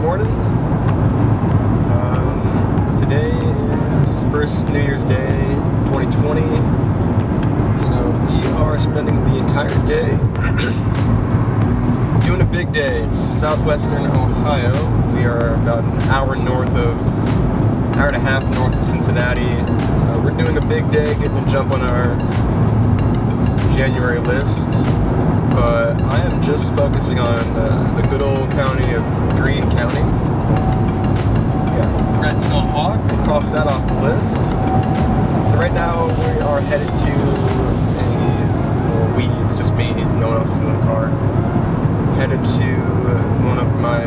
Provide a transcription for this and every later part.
morning. Today is first New Year's Day 2020, so we are spending the entire day doing a big day. It's southwestern Ohio. We are about an hour and a half north of Cincinnati, so we're doing a big day, getting a jump on our January list. But I am just focusing on the good old county of Greene County. Yeah, red-tailed hawk, cross that off the list. So right now we are headed to it's just me, no one else is in the car. Headed to one of my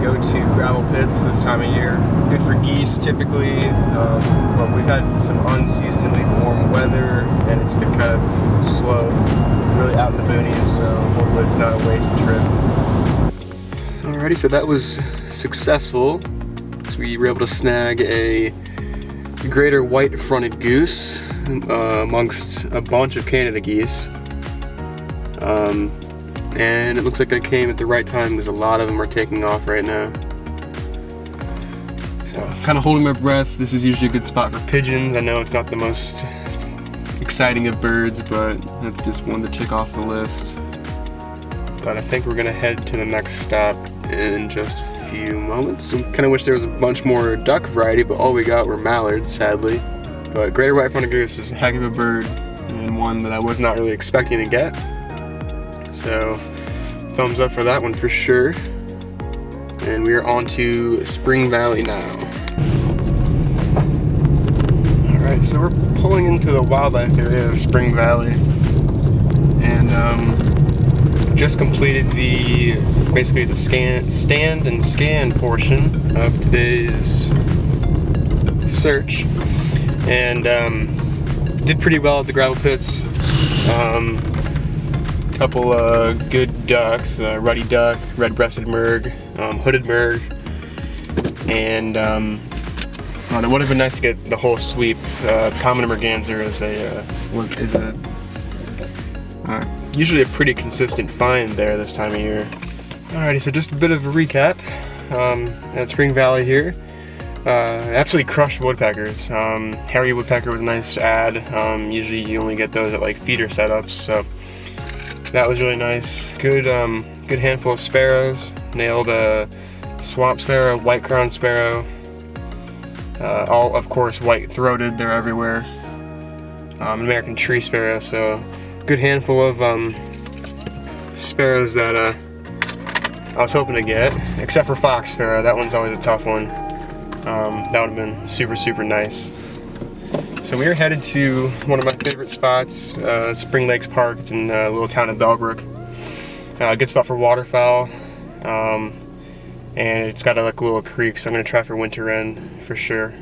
go-to gravel pits this time of year. Good for geese typically, but we've had some unseasonably warm weather and it's been kind of slow, really out in the boonies, so hopefully it's not a waste trip. Alrighty, so that was successful. So we were able to snag a greater white-fronted goose amongst a bunch of Canada geese. And it looks like they came at the right time because a lot of them are taking off right now. So, kind of holding my breath. This is usually a good spot for pigeons. I know it's not the most exciting of birds, but that's just one to tick off the list. But I think we're gonna head to the next stop in just a few moments. I kind of wish there was a bunch more duck variety, but all we got were mallards, sadly. But greater white-fronted goose is a heck of a bird and one that I was not really expecting to get. So, thumbs up for that one for sure. And we are on to Spring Valley now. Alright, so we're pulling into the wildlife area of Spring Valley. And just completed basically the stand and scan portion of today's search. And did pretty well at the gravel pits. Couple good ducks, ruddy duck, red-breasted merg, hooded merg, and it would have been nice to get the whole sweep. Common merganser is usually a pretty consistent find there this time of year. Alrighty, so just a bit of a recap at Spring Valley here. Absolutely crushed woodpeckers. Hairy woodpecker was a nice add. Usually you only get those at like feeder setups, so that was really nice. Good handful of sparrows. Nailed a swamp sparrow, white crowned sparrow. All, of course, white-throated. They're everywhere. American tree sparrow. So, good handful of sparrows that I was hoping to get. Except for fox sparrow. That one's always a tough one. That would have been super, super nice. So we are headed to one of my favorite spots, Spring Lakes Park. It's in the little town of Bellbrook. Good spot for waterfowl, and it's got a little creek, so I'm going to try for winter wren for sure.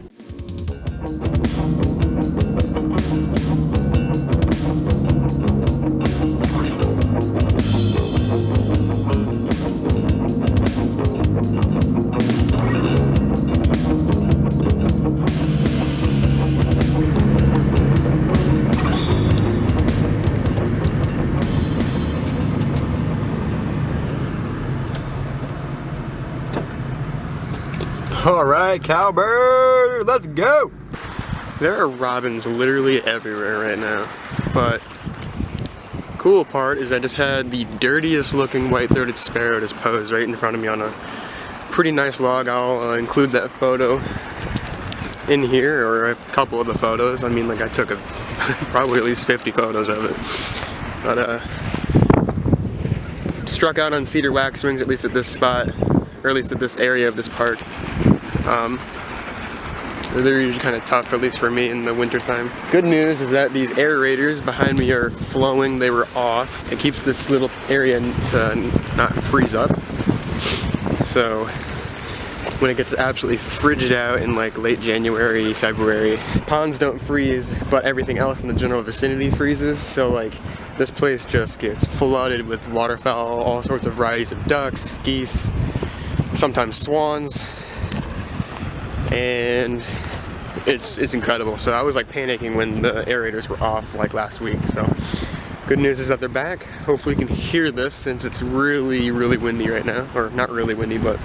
Alright, cowbird, let's go! There are robins literally everywhere right now, but cool part is I just had the dirtiest looking white-throated sparrow just posed right in front of me on a pretty nice log. I'll include that photo in here, or a couple of the photos. I mean, like, I took probably at least 50 photos of it. But struck out on Cedar Waxwings, at least at this spot, or at least at this area of this park. They're usually kind of tough, at least for me in the wintertime. Good news is that these aerators behind me are flowing. They were off. It keeps this little area to not freeze up. So when it gets absolutely frigid out in like late January, February, ponds don't freeze, but everything else in the general vicinity freezes. So like this place just gets flooded with waterfowl, all sorts of varieties of ducks, geese, sometimes swans. And it's incredible. So I was like panicking when the aerators were off like last week. So good news is that they're back. Hopefully you can hear this since it's really, really windy right now. Or not really windy, but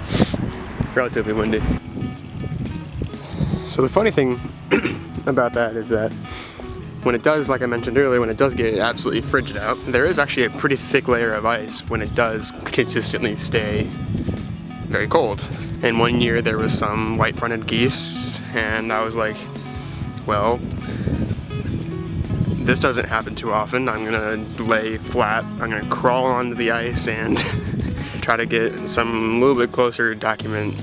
relatively windy. So the funny thing about that is that when it does, like I mentioned earlier, when it does get absolutely frigid out, there is actually a pretty thick layer of ice when it does consistently stay very cold. And one year there was some white-fronted geese, and I was like, well, this doesn't happen too often. I'm gonna lay flat, I'm gonna crawl onto the ice and try to get some little bit closer documentative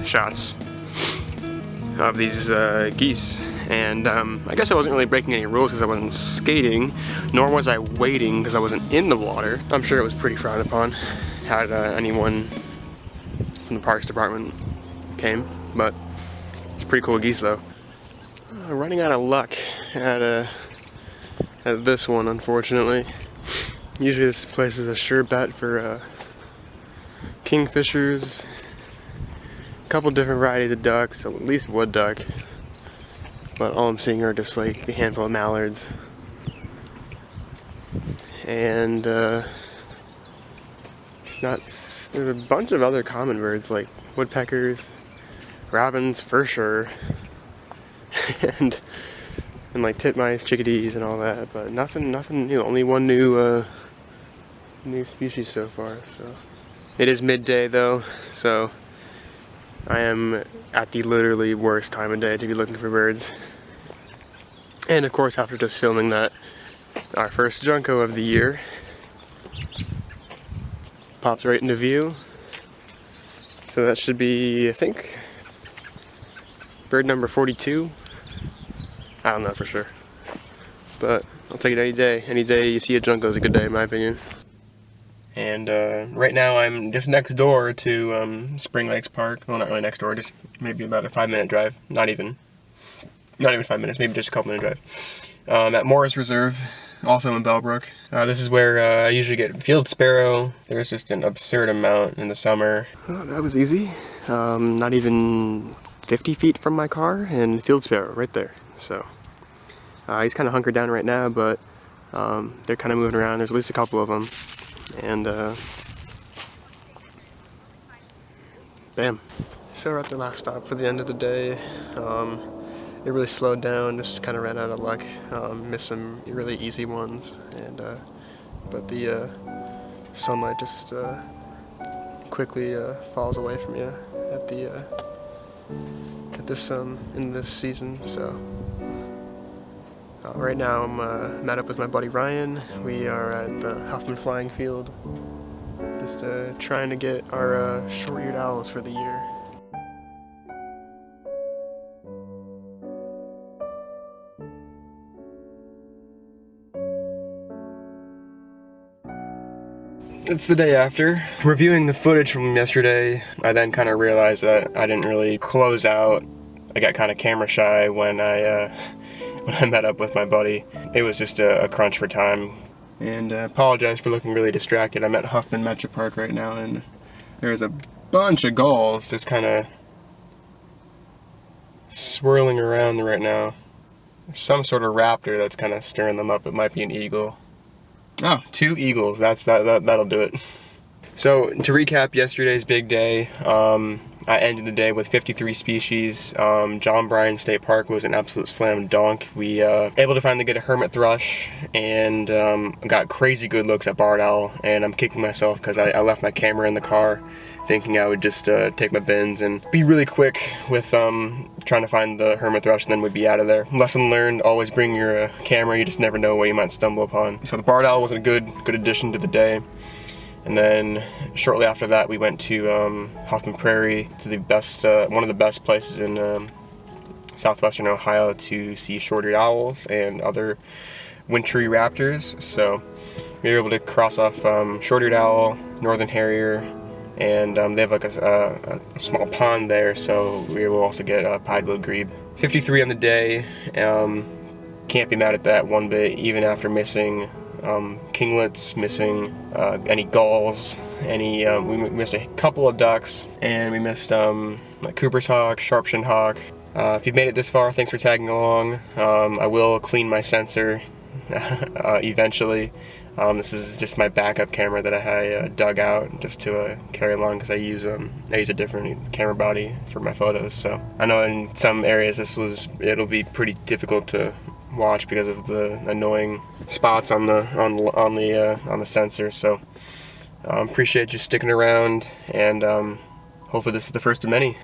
shots of these geese. And I guess I wasn't really breaking any rules because I wasn't skating, nor was I wading because I wasn't in the water. I'm sure it was pretty frowned upon had anyone from the Parks Department came, but it's pretty cool geese though. Running out of luck at this one, unfortunately. Usually this place is a sure bet for kingfishers, a couple different varieties of ducks, at least wood duck. But all I'm seeing are just like a handful of mallards. And there's a bunch of other common birds like woodpeckers, robins for sure, and like titmice, chickadees, and all that. But nothing new. Only one new species so far. So it is midday though, so I am at the literally worst time of day to be looking for birds. And of course, after just filming that, our first junco of the year pops right into view. So that should be, I think, bird number 42. I don't know for sure, but I'll take it any day. Any day you see a junco is a good day in my opinion. And right now I'm just next door to Spring Lakes Park. Well, not really next door, just maybe about a 5-minute drive. Not even 5 minutes, maybe just a couple minute drive. At Morris Reserve, also in Bellbrook. This is where I usually get field sparrow. There's just an absurd amount in the summer. Oh, that was easy. Not even 50 feet from my car, and field sparrow right there. So he's kind of hunkered down right now, but they're kind of moving around. There's at least a couple of them. And bam. So we're at the last stop for the end of the day. It really slowed down, just kind of ran out of luck. Missed some really easy ones, and but the sunlight just quickly falls away from you at this in this season. So right now I'm met up with my buddy Ryan. We are at the Huffman Flying Field, just trying to get our short-eared owls for the year. It's the day after. Reviewing the footage from yesterday, I then kind of realized that I didn't really close out. I got kind of camera shy when I met up with my buddy. It was just a crunch for time. And apologize for looking really distracted. I'm at Huffman Metro Park right now, and there's a bunch of gulls just kind of swirling around right now. There's some sort of raptor that's kind of stirring them up. It might be an eagle. Oh, 2 eagles. That'll do it. So to recap yesterday's big day, I ended the day with 53 species. John Bryan State Park was an absolute slam dunk. We able to finally get a hermit thrush, and got crazy good looks at barred owl. And I'm kicking myself because I left my camera in the car, thinking I would just take my bins and be really quick with trying to find the hermit thrush, and then we'd be out of there. Lesson learned: always bring your camera. You just never know what you might stumble upon. So the barred owl was a good addition to the day. And then shortly after that, we went to Hoffman Prairie, to the best, one of the best places in southwestern Ohio to see short-eared owls and other wintry raptors. So we were able to cross off short-eared owl, northern harrier, and they have like a small pond there, so we were able to also get a pied-billed grebe. 53 on the day. Can't be mad at that one bit, even after missing kinglets, missing any gulls, we missed a couple of ducks, and we missed like Cooper's hawk, sharp-shinned hawk. If you've made it this far, thanks for tagging along. I will clean my sensor eventually. This is just my backup camera that I dug out just to carry along, because I use a different camera body for my photos. So I know in some areas it'll be pretty difficult to watch because of the annoying spots on the sensor. So appreciate you sticking around, and hopefully this is the first of many.